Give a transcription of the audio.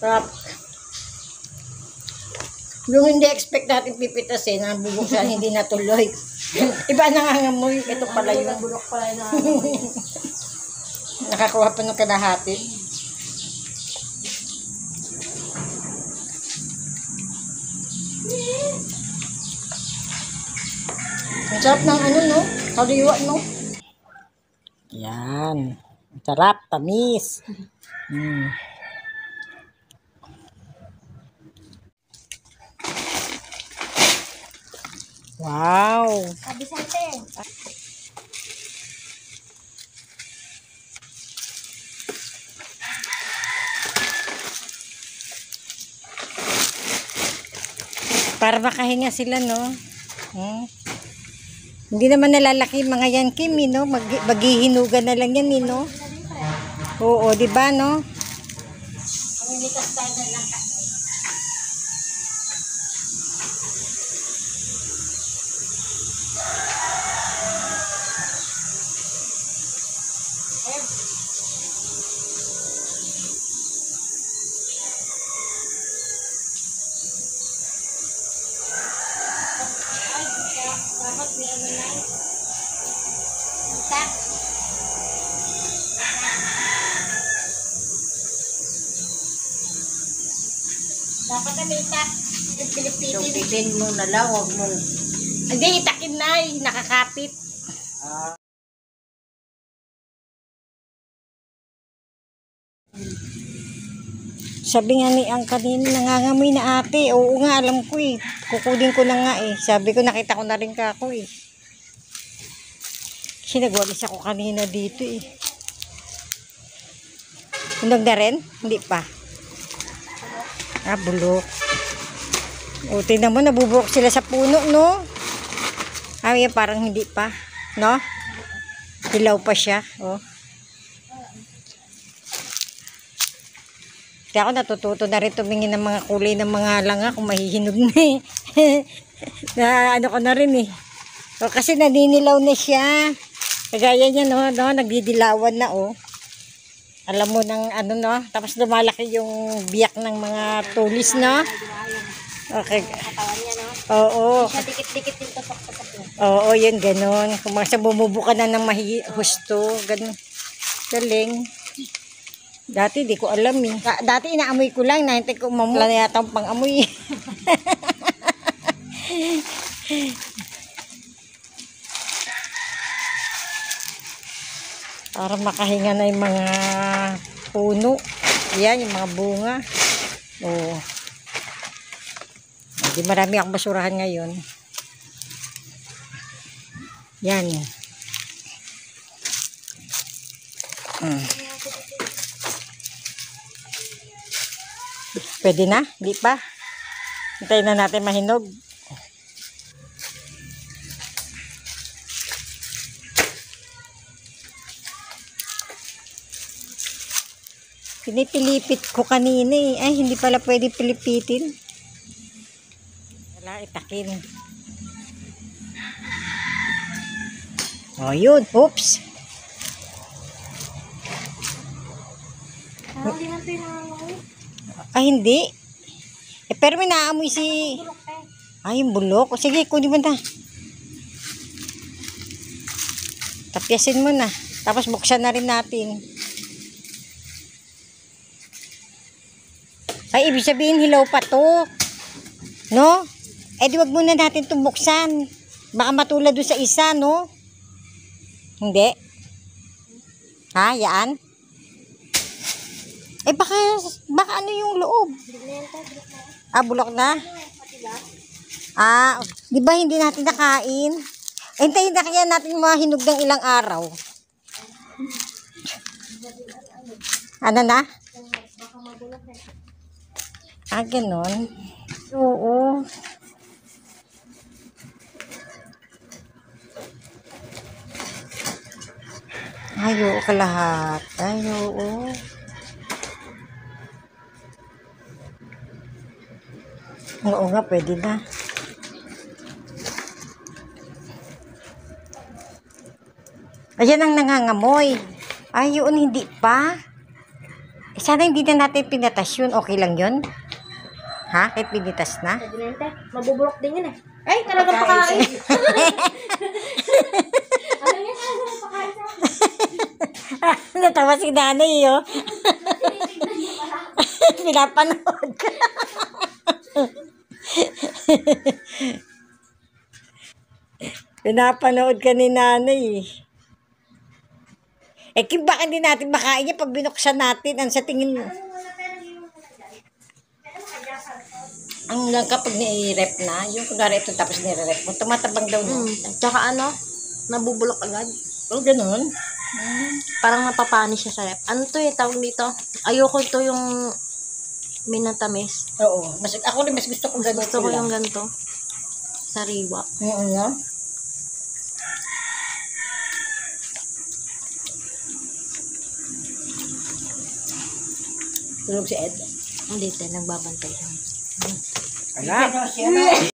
Sarap. Yung hindi expect natin pipitasin, nabubuksan, hindi natuloy. Iba nangangamoy. Ito pala yung bulok pala yung nangangamoy. Nakakuha pa ng kalahati. Ang sarap ng ano, no? Kaliwa, no? Yan. Sarap, tamis. Wow. Abisante. Para makahinga sila, no? Hindi naman nalalaki mga yan, Kim, no? Maghihinugan na lang yan, no? Oo, di ba, no? Dapat na may itak. Pipitin mo na lang, huwag mo. Hindi, itakin na eh. Nakakapit. Sabi nga ni ang kanina, nangangamoy na ate. Oo nga, alam ko eh. Kukunin ko na nga eh. Sabi ko, nakita ko na rin ka ako eh. Kasi nagwalis ako kanina dito eh. Hunog na rin? Hindi pa. Bulok. O, tingnan mo, nabubulok sila sa puno, no? Ay, parang hindi pa. No? Hilaw pa siya. O. Kaya ako natututo na rin tumingin ng mga kulay ng mga langa kung mahihinog na eh. Na ano ko na rin eh. O, kasi naninilaw na siya. Kagaya niya, no? Nagdidilawan na, oh. Alam mo ng ano, no? Tapos lumalaki yung biyak ng mga tulis, no? Okay. Katawan niya, no? Oo. Siya dikit-dikit yung tasok-tasok niya. Oo, yun, ganun. Kung mga bumubuka na ng husto, ganun. Galing. Dati, di ko alam eh. Dati, inaamoy ko lang. Nahintay ko umamula na yata ang pang-amoy. Para makahinga na yung mga puno. Yan, yung mga bunga. Oo. Hindi marami akong basurahan ngayon. Yan. Pwede na? Di pa? Hintayin na natin mahinog. Pinipilipit ko kanina eh. Ay, hindi pala pwede pilipitin. Wala, itakin. O, yun. Oops. Hindi na ito yung nangangamoy. Ay, hindi. Eh, pero may naamoy si... Ay, yung bulok. O, sige, kunin mo na. Tapyasin mo na. Tapos buksan na rin natin. Ay, ibig sabihin, hilaw pa to. No? Eh, di wag muna natin itong buksan. Baka matulad doon sa isa, no? Hindi. Ha? Yan? Eh, baka ano yung loob? Bulok na? Di ba hindi natin nakain? Eh, hintayin na kaya natin mahinog ng ilang araw. Ano na? Ganon. Oo. Ay, oo, kalahat. Ay, oo. Oo nga, pwede na. Ayan ang nangangamoy. Ay, yun, hindi pa. Sana hindi na natin pinatas yun. Okay lang yun? Ha? Kahit pinitas na? Pwede na yun, te. Mabubulok din yun eh. Ay, talagang pakain. Alam niya, talagang pakain sa akin. Natawa si nanay, oh. Tinitignan niya pala. Pinapanood ka. Pinapanood ka ni nanay. Eh, baka hindi natin makain niya pag binuksan natin. Ang sa tingin mo. Ang lang kapag ni-rep na, yung kunwari ito tapos nire-rep mo, tumatabang daw no? Tsaka ano, nabubulok agad. Oh, ganun. Parang napapani siya sa rep. Ano to eh, tawag dito? Ayoko to yung minatamis. Oo. Ako rin mas gusto kong ganun. Gusto ko yung ganito. Sariwa. No? Tulog si Ed. Hindi, te, nagbabantay siya. Ala.